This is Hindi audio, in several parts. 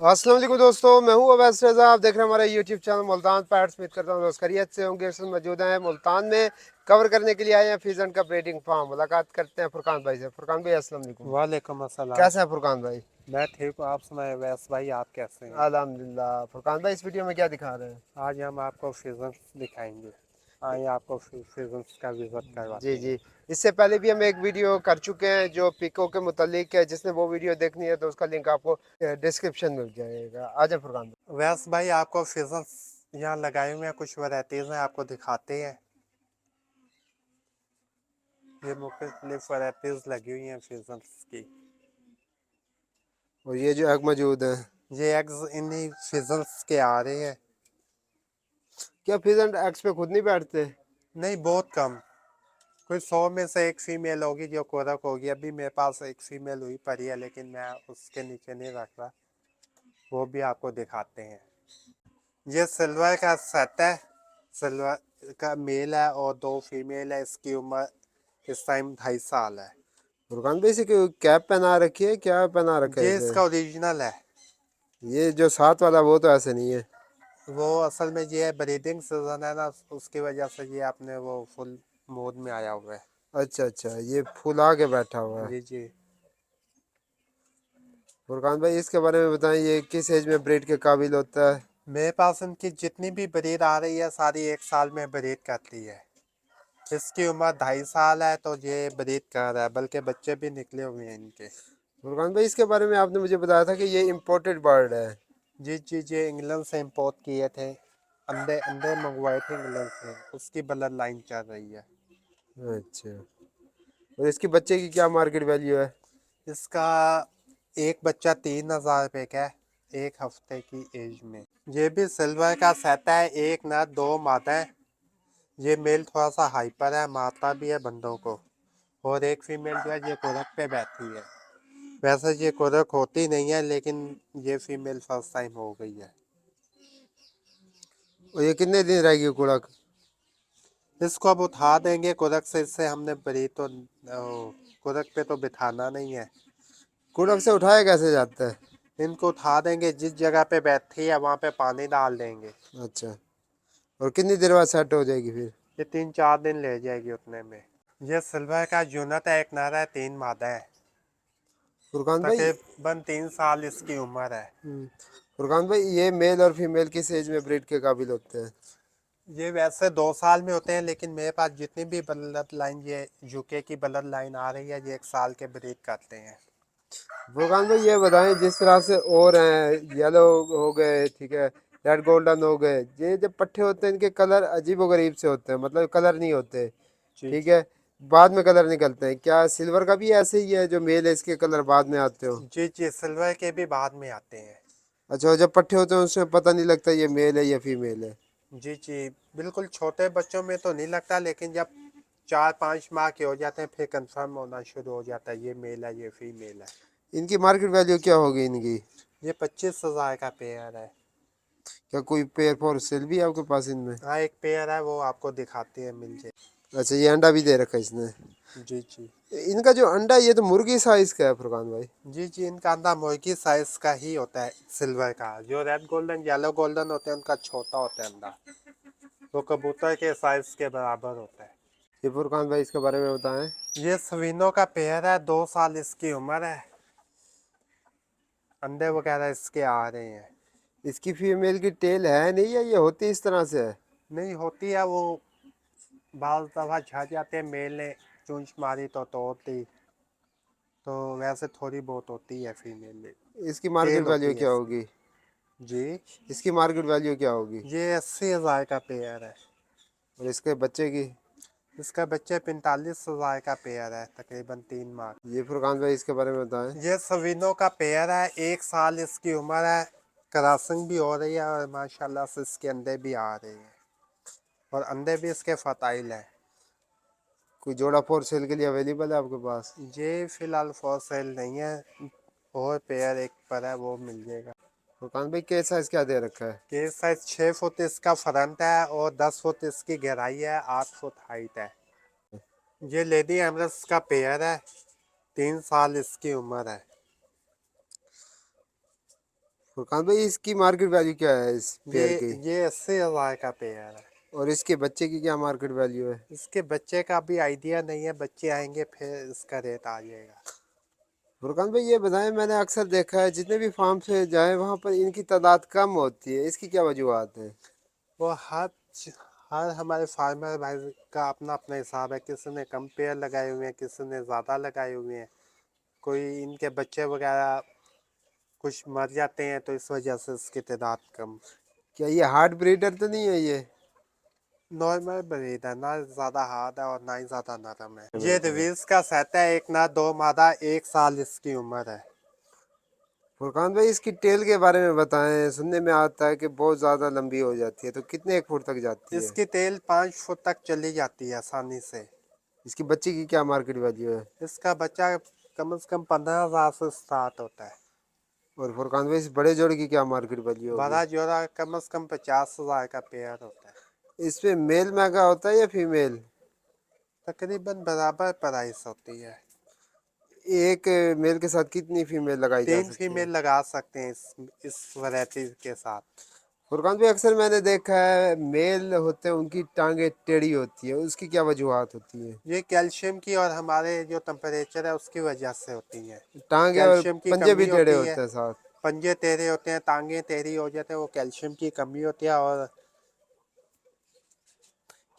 अस्सलाम वालेकुम दोस्तों, मैं हूं अवैस रज़ा। आप देख रहे हैं हमारा यूट्यूब चैनल मुल्तान पैट्स। उम्मीद करता हूँ दोस्त खैरियत से होंगे। इस वक्त मौजूद हैं मुल्तान में, कवर करने के लिए आए हैं फीजन का ब्रीडिंग फार्म। मुलाकात करते हैं फुरकान भाई से। फुरकान भाई अस्सलाम वालेकुम। वालेकुम अस्सलाम। कैसे हैं फुरकान भाई? मैं ठीक हूँ, आप सुनाए वैस भाई, आप कैसे हैं? अल्हम्दुलिल्लाह। फुरकान भाई, इस वीडियो में क्या दिखा रहे हैं? आज हम आपको फिजन्स दिखाएंगे। आइए आपको फिजन्स का विजिट जी करवाते हैं। जी, इससे पहले भी हम एक वीडियो कर चुके हैं जो पिको के मुतालिक है। जिसने वो वीडियो देखनी है तो उसका लिंक आपको डिस्क्रिप्शन में मिल जाएगा। आ जाए फुरकान भाई। वैस भाई, आपको फिजन्स यहाँ लगाए हुए हैं, कुछ वैरायटीज़ हैं, आपको दिखाते हैं। ये मुख्तलिफ वैरायटीज़ लगी हुई हैं फिजन्स की। और ये जो एग मौजूद है, ये एग्स इन्हीं फिजन्स के आ रहे हैं। क्या फीजन एग्स पे खुद नहीं बैठते? नहीं, बहुत कम। कोई 100 में से एक फीमेल होगी जो कोरक होगी। अभी मेरे पास एक फीमेल हुई पड़ी है, लेकिन मैं उसके नीचे नहीं रख रहा। वो भी आपको दिखाते हैं। ये सिल्वर का सेट है। सिल्वर का मेल है और 2 फीमेल है। इसकी उम्र इस टाइम 2.5 साल है। फुरकान भाई से कैप पहना रखी है, क्या पहना रखा है ये इसे? इसका ओरिजिनल है। ये जो साथ वाला वो तो ऐसे नहीं है। वो असल में ये ब्रीडिंग सीजन है ना, उसकी वजह से ये अपने वो फुल मोड में आया हुआ है। अच्छा अच्छा, ये फुला के बैठा हुआ है। जी जी। फुरकान भाई, इसके बारे में बताएं, ये किस एज में ब्रीड के काबिल होता है? मेरे पास इनकी जितनी भी ब्रीड आ रही है सारी 1 साल में ब्रीड करती है। इसकी उम्र 2.5 साल है तो ये ब्रीड कर रहा है, बल्कि बच्चे भी निकले हुए हैं इनके। फुरकान भाई, इसके बारे में आपने मुझे बताया था कि ये इम्पोर्टेड बर्ड है। जी जी, ये इंग्लैंड से इंपोर्ट किए थे। अंडे अंडे मंगवाए थे इंग्लैंड से, उसकी ब्लड लाइन चल रही है। अच्छा, और इसके बच्चे की क्या मार्केट वैल्यू है? इसका एक बच्चा 3,000 रुपये का है, 1 हफ्ते की एज में। ये भी सिल्वर का सेट है, एक नर 2 मादा है। ये मेल थोड़ा सा हाइपर है, मारता भी है बंदों को। और एक फीमेल जो है ये कोरक पे बैठी है। वैसे ये कोरक होती नहीं है, लेकिन ये फीमेल फर्स्ट टाइम हो गई है। और ये कितने दिन रहेगी कुड़क? इसको अब उठा देंगे कुरक से। इससे हमने बरी तो कुरक पे तो बिठाना नहीं है। कुड़क से उठाया कैसे जाता है? इनको उठा देंगे, जिस जगह पे बैठी है वहाँ पे पानी डाल देंगे। अच्छा, और कितनी देर बाद सेट हो जाएगी फिर? ये 3-4 दिन ले जाएगी उतने में। ये सिल्वर का यूनिट है, एक नर है, 3 मादा है। फुरकान भाई। तकरीबन 3 साल इसकी उम्र है। फुरकान भाई, ये मेल और फीमेल किस एज में ब्रीड के काबिल होते हैं? ये वैसे 2 साल में होते हैं, लेकिन मेरे पास जितनी भी ब्लड लाइन, ये यूके की ब्लड लाइन आ रही है, ये 1 साल के ब्रीड करते हैं। फुरकान भाई, ये बताएं, जिस तरह से और हैं, येलो हो गए, ठीक है, रेड गोल्डन हो गए, ये जब पट्टे होते हैं इनके कलर अजीब व गरीब से होते हैं, मतलब कलर नहीं होते। जी ठीक जी। है, बाद में कलर निकलते हैं। क्या सिल्वर का भी ऐसे ही है, जो मेल है इसके कलर बाद में आते हो? जी जी, सिल्वर के भी बाद में आते हैं। अच्छा, और जब पट्टे होते हैं उसमें पता नहीं लगता ये मेल है या फीमेल है? जी जी, बिल्कुल छोटे बच्चों में तो नहीं लगता, लेकिन जब 4-5 माह के हो जाते हैं फिर कंफर्म होना शुरू हो जाता है ये मेल है ये फीमेल है। इनकी मार्केट वैल्यू क्या होगी इनकी? ये 25,000 का पेयर है। क्या कोई पेयर फॉर सेल भी है आपके पास इनमें? हाँ, एक पेयर है, वो आपको दिखाते हैं, मिल जाए। अच्छा, ये अंडा भी दे रखा है इसने? जी जी। इनका जो अंडा है, ये तो मुर्गी साइज का है फुरकान भाई। जी जी, इनका अंडा मुर्गी साइज का ही होता है। सिल्वर का जो रेड गोल्डन येलो गोल्डन होते हैं उनका छोटा होता है अंडा। वो कबूतर के साइज के बराबर होता है। ये फुरकान भाई, इसके बारे में बताएं। ये सवीनों का पेयर है, 2 साल इसकी उम्र है। अंडे वगैरह इसके आ रहे हैं। इसकी फीमेल की टेल है नहीं, या ये होती इस तरह से है? नहीं होती है, वो बाल दफा झड़ जाते हैं, मेल ने चूंच मारी तो तोड़ दी। तो वैसे थोड़ी बहुत होती है फीमेल में। इसकी मार्केट टेल वैल्यू होती है क्या इसकी। होगी? जी। इसकी मार्केट वैल्यू क्या होगी? ये 80,000 का पेयर है। और इसके बच्चे की? इसका बच्चे 45,000 का पेयर है, तकरीबन 3 माह। ये फुरकान भाई, इसके बारे में बताएं। ये सवीनों का पेयर है, 1 साल इसकी उम्र है। क्रॉसिंग भी हो रही है और माशाल्लाह से इसके अंडे भी आ रहे हैं। और अंडे भी इसके फर्टाइल है। कोई जोड़ा फॉर सेल के लिए अवेलेबल है आपके पास? ये फिलहाल फॉर सेल नहीं है, और पेयर एक पर है, वो मिल जाएगा। फुरकान भाई, के साइज क्या दे रखा है? केस साइज 6 फुट इसका फ्रंट है और 10 फुट इसकी गहराई है, 8 फुट हाइट है। ये लेडी एमरस का पेयर है, 3 साल इसकी उम्र है। फुरकान भाई इसकी मार्केट वैल्यू क्या है इस ये पेयर की? ये 80,000 का पेयर है। और इसके बच्चे की क्या मार्केट वैल्यू है? इसके बच्चे का भी आइडिया नहीं है, बच्चे आएंगे फिर इसका रेट आ जाएगा। फुरकान भाई ये बताएं, मैंने अक्सर देखा है जितने भी फार्म से जाए वहाँ पर इनकी तादाद कम होती है, इसकी क्या वजूहत है? वो हर हमारे फार्मर भाई का अपना अपना हिसाब है, किसी ने कम पेड़ लगाए हुए हैं, किसी ने ज़्यादा लगाए हुए हैं। कोई इनके बच्चे वगैरह कुछ मर जाते हैं तो इस वजह से इसकी तादाद कम। क्या ये हार्ड ब्रीडर तो नहीं है ये? नॉर्मल ब्रीड है, ना ज़्यादा हार्ड है और ना ही ज़्यादा नरम है। ये बिल्कुल। रिवील्स का सेट है, एक ना दो मादा, 1 साल इसकी उम्र है। फुरकान भाई इसकी टेल के बारे में बताएं, सुनने में आता है कि बहुत ज़्यादा लंबी हो जाती है, तो कितने एक फुट तक जाती है? इसकी तेल 5 फुट तक चली जाती है आसानी से। इसकी बच्चे की क्या मार्केट वैल्यू है? इसका बच्चा कम से कम 15,000 से स्टार्ट होता है। और फुरकान भाई इस बड़े जोड़े की क्या मार्केट वैल्यू होगी? बड़ा जोड़ा कम से कम 50,000 का पेयर होता है। इस पे मेल महंगा होता है या फीमेल? तकरीबन बराबर प्राइस होती है। एक मेल के साथ कितनी फीमेल लगाई जा 3 सकती है? फीमेल लगा सकते हैं इस वैरायटी के साथ। फुरकान भाई अक्सर मैंने देखा है मेल होते हैं उनकी टांगे टेढ़ी होती है, उसकी क्या वजूहत होती है? ये कैल्शियम की और हमारे जो टेम्परेचर है उसकी वजह से होती है। टांगे और कैल्शियम की पंजे भी कमी टेढ़े होती है, होते हैं साथ। पंजे टेढ़े होते हैं, टांगे टेढ़ी हो जाते हैं, वो कैल्शियम की कमी होती है। और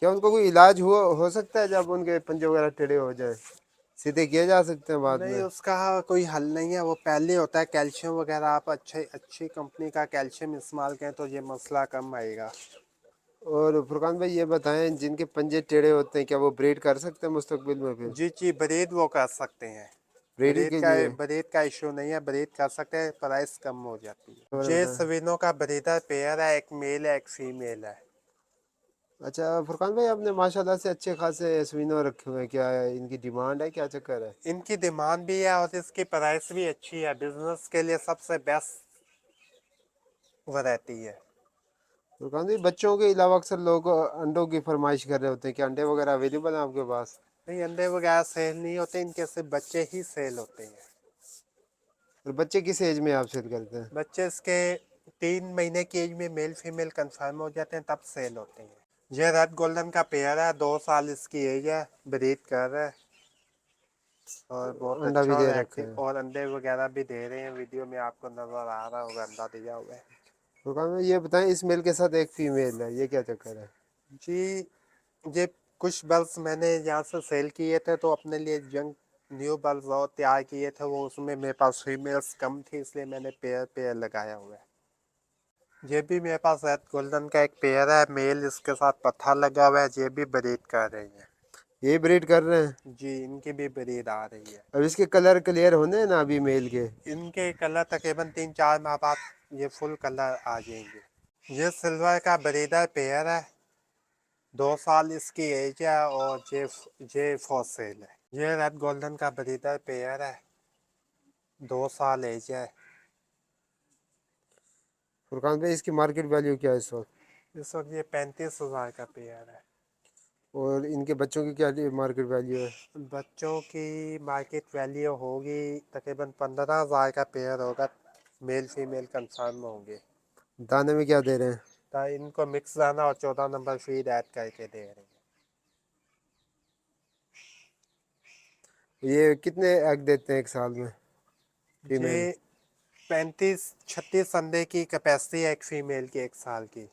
क्या उनको कोई इलाज हो सकता है जब उनके पंजे वगैरह टेढ़े हो जाए? सीधे किए जा सकते हैं बाद नहीं, में? उसका कोई हल नहीं है, वो पहले होता है। कैल्शियम वगैरह आप अच्छी कंपनी का कैल्शियम इस्तेमाल करें तो ये मसला कम आएगा। और फुरकान भाई ये बताएं, जिनके पंजे टेढ़े होते हैं क्या वो ब्रीड कर सकते हैं मुस्तकबिल में फिर? जी जी, ब्रीड वो कर सकते हैं। ब्रीडिंग के लिए? ब्रीड का इशू नहीं है, ब्रीड कर सकते हैं, प्राइस कम हो जाती है। और ये बताएं। सविनो का ब्रीडर पेयर है, एक मेल है एक फीमेल है। अच्छा फुरकान भाई आपने माशाल्लाह से अच्छे खासे स्विनो रखे हुए हैं, क्या इनकी डिमांड है, क्या चक्कर है? इनकी डिमांड भी है और इसकी प्राइस भी अच्छी है, बिजनेस के लिए सबसे बेस्ट वैरायटी है। फुरकान भाई बच्चों के अलावा अक्सर लोग अंडों की फरमाइश कर रहे होते हैं, क्या अंडे वगैरह अवेलेबल हैं आपके पास? नहीं, अंडे वगैरह सेल नहीं होते, इनके सिर्फ बच्चे ही सेल होते हैं। और बच्चे किस एज में आप सेल करते हैं? बच्चे इसके 3 महीने की एज में मेल फीमेल कंफर्म हो जाते हैं तब सेल होते हैं। ये रेड गोल्डन का पेयर है, 2 साल इसकी एज है, ब्रीड कर रहा है और बहुत अंडा भी अच्छा दे और रखे एक्टिव, हैं? और अंडे वगैरह भी दे रहे हैं। वीडियो में आपको नजर आ रहा होगा अंडा दिया हुआ है। फुरकान भाई ये बताएं, इस मेल के साथ एक फीमेल है, ये क्या चक्कर है? जी, ये कुछ बल्ब मैंने यहाँ से सेल किए थे तो अपने लिए जंग न्यू बल्ब और तैयार किए थे, वो उसमें मेरे पास फीमेल्स कम थी इसलिए मैंने पेयर पेयर लगाया हुआ है। ये भी मेरे पास रेड गोल्डन का एक पेयर है, मेल इसके साथ पत्थर लगा हुआ है, ये भी ब्रीड कर रही है। ये ब्रीड कर रहे हैं? जी, इनकी भी ब्रीड आ रही है। अब इसके कलर क्लियर होने हैं ना अभी मेल के? इनके कलर तकरीबन 3-4 माह बाद ये फुल कलर आ जाएंगे। ये सिल्वर का ब्रीडर पेयर है, 2 साल इसकी एज है और ये फॉर सेल है। ये रेड गोल्डन का ब्रीडर पेयर है, 2 साल एज है। फुरकान भाई इसकी मार्केट वैल्यू क्या है इस वक्त? इस वक्त ये 35,000 का पेयर है। और इनके बच्चों की क्या मार्केट वैल्यू है? बच्चों की मार्केट वैल्यू होगी तकरीबन 15,000 का पेयर होगा, मेल फीमेल कंफर्म होंगे। दाने में क्या दे रहे हैं? तो इनको मिक्स दाना और 14 नंबर फीड ऐड करके दे रहे हैं। ये कितने एग देते हैं एक साल में, फीमेल? ये 35-36 अंडे की कैपेसिटी है एक फीमेल की, 1 साल की।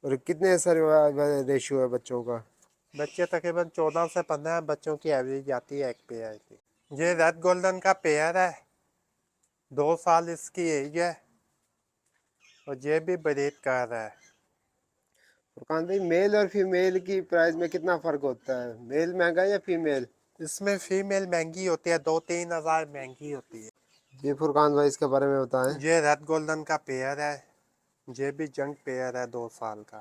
और कितने सर रेशियो है बच्चों का? बच्चे तकरीबन 14 से 15 बच्चों की एवरेज आती है एक पेयर की। ये रेड गोल्डन का पेयर है, 2 साल इसकी एज है और ये भी ब्रीड कर रहा है। फुरकान भाई मेल और फीमेल की प्राइस में कितना फर्क होता है, मेल महंगा है या फीमेल? इसमें फीमेल महंगी होती है, 2-3 हज़ार महंगी होती है। जी फुरकान भाई इसके बारे में बताएं। ये रेड गोल्डन का पेयर है, ये भी जंग पेयर है, 2 साल का।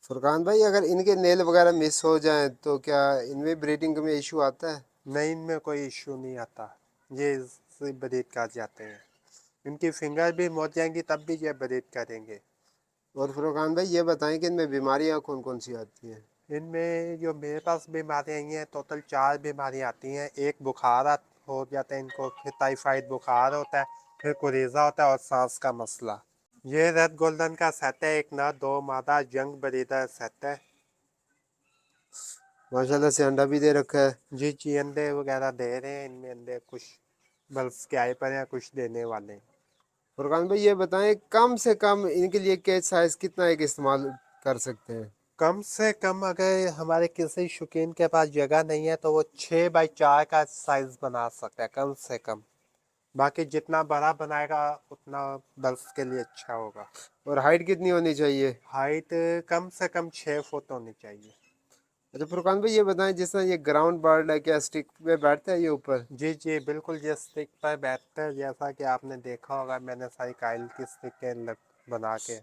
फुरकान भाई अगर इनके नेल वगैरह मिस हो जाएं तो क्या इनमें ब्रीडिंग में इशू आता है? नहीं, इनमें कोई इशू नहीं आता, ये इससे ब्रीड कर जाते हैं। इनकी फिंगर भी मोड़ जाएंगी तब भी ये ब्रीड करेंगे। और फुरकान भाई ये बताएं कि इनमें बीमारियां कौन कौन सी आती हैं? इनमें जो मेरे पास बीमारियाँ आई हैं, टोटल 4 बीमारियाँ आती हैं। एक बुखार हो जाता है इनको, फिर टाइफाइड बुखार होता है, फिर कुरेजा होता है और सांस का मसला। ये रेड गोल्डन का सेट है, एक नर दो मादा जंग ब्रीडर सेट है। माशाल्लाह से अंडा भी दे रखा है। जी जी, अंडे वगैरह दे रहे हैं, इनमें अंडे कुछ बल्ब के आए पर हैं, कुछ देने वाले हैं। फुरकान भाई ये बताएं कम से कम इनके लिए केज साइज कितना एक इस्तेमाल कर सकते हैं? कम से कम अगर हमारे किसी शौकीन के पास जगह नहीं है तो वो 6x4 का साइज बना सकता है कम से कम। बाकी जितना बड़ा बनाएगा उतना बल्ब के लिए अच्छा होगा। और हाइट कितनी होनी चाहिए? हाइट कम से कम 6 फुट होनी चाहिए। अच्छा फुरकान भाई ये बताएं जिस तरह ये ग्राउंड बर्ड है, क्या स्टिक पे बैठता है ये ऊपर? जी जी बिल्कुल, ये स्टिक पर बैठता है, जैसा कि आपने देखा होगा मैंने सारी काइल की स्टिकें बना के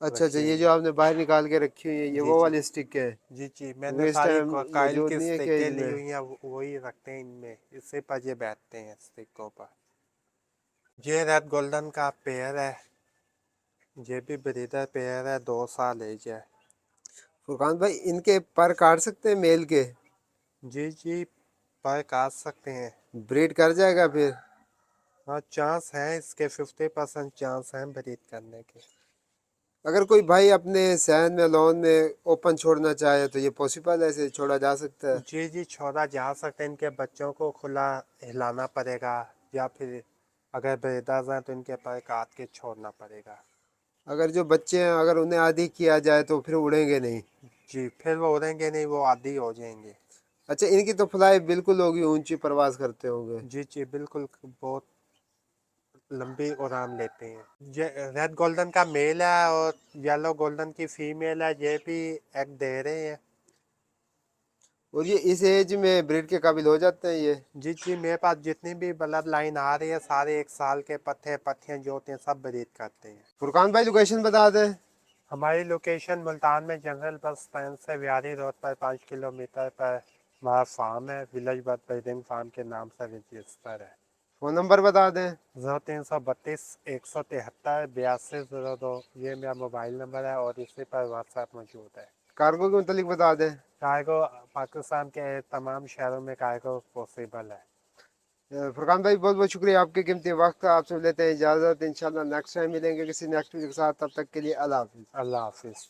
अच्छा अच्छा, रखी ये हुई जो हैं। आपने बाहर निकाल के रखी हुई है ये जी वो जी वाली स्टिक है? जी जी, वो मैंने इस सारी टाइम काइल मौजूद की नहीं है स्टिकें केज ली में? हुई हैं, वही रखते हैं इनमें, इसी पर ये बैठते हैं स्टिकों पर। ये रेड गोल्डन का पेयर है, ये भी ब्रीडर पेयर है, 2 साल एज है। फुरकान भाई इनके पर काट सकते हैं मेल के? जी जी, पर काट सकते हैं। ब्रीड कर जाएगा फिर? हाँ चांस है इसके, 50% चांस हैं ब्रीड करने के। अगर कोई भाई अपने सहन में लॉन में ओपन छोड़ना चाहे तो ये पॉसिबल है, ऐसे छोड़ा जा सकता है? जी जी, छोड़ा जा सकता है, इनके बच्चों को खुला हिलाना पड़ेगा, या फिर अगर ब्रीडर्स हैं तो इनके पर काट के छोड़ना पड़ेगा। अगर जो बच्चे हैं अगर उन्हें आदी किया जाए तो फिर उड़ेंगे नहीं? जी, फिर वो उड़ेंगे नहीं, वो आदी हो जाएंगे। अच्छा इनकी तो फ्लाई बिल्कुल होगी, ऊंची परवाज करते होंगे? जी जी बिल्कुल, बहुत लंबी उड़ान लेते हैं। ये रेड गोल्डन का मेल है और येलो गोल्डन की फीमेल है, ये भी एग दे रहे हैं। और ये इस एज में ब्रीड के काबिल हो जाते हैं ये? जी जी, मेरे पास जितनी भी ब्लड लाइन आ रही है सारे 1 साल के पट्ठे पट्ठियाँ जो होते हैं सब ब्रीड करते हैं। फुरकान भाई लोकेशन बता दें। हमारी लोकेशन मुल्तान में जंगल बस स्टैंड से व्यारी रोड पर 5 किलोमीटर पर हमारा फार्म है, विलेज बर्ड ब्रीडिंग फार्म के नाम से रजिस्टर है। फ़ोन नंबर बता दें। 0332 173 82 ये मेरा मोबाइल नंबर है और इसी पर व्हाट्सएप मौजूद है। कार्गो के मुतालिक बता दें। कार्गो पाकिस्तान के तमाम शहरों में कार्गो पॉसिबल है। फुरकान भाई बहुत बहुत शुक्रिया आपके कीमती वक्त, आपसे लेते हैं इजाज़त। इंशाल्लाह नेक्स्ट टाइम मिलेंगे किसी नेक्स्ट वीडियो के साथ, तब तक के लिए अल्लाह हाफिज़। अल्लाह हाफिज़।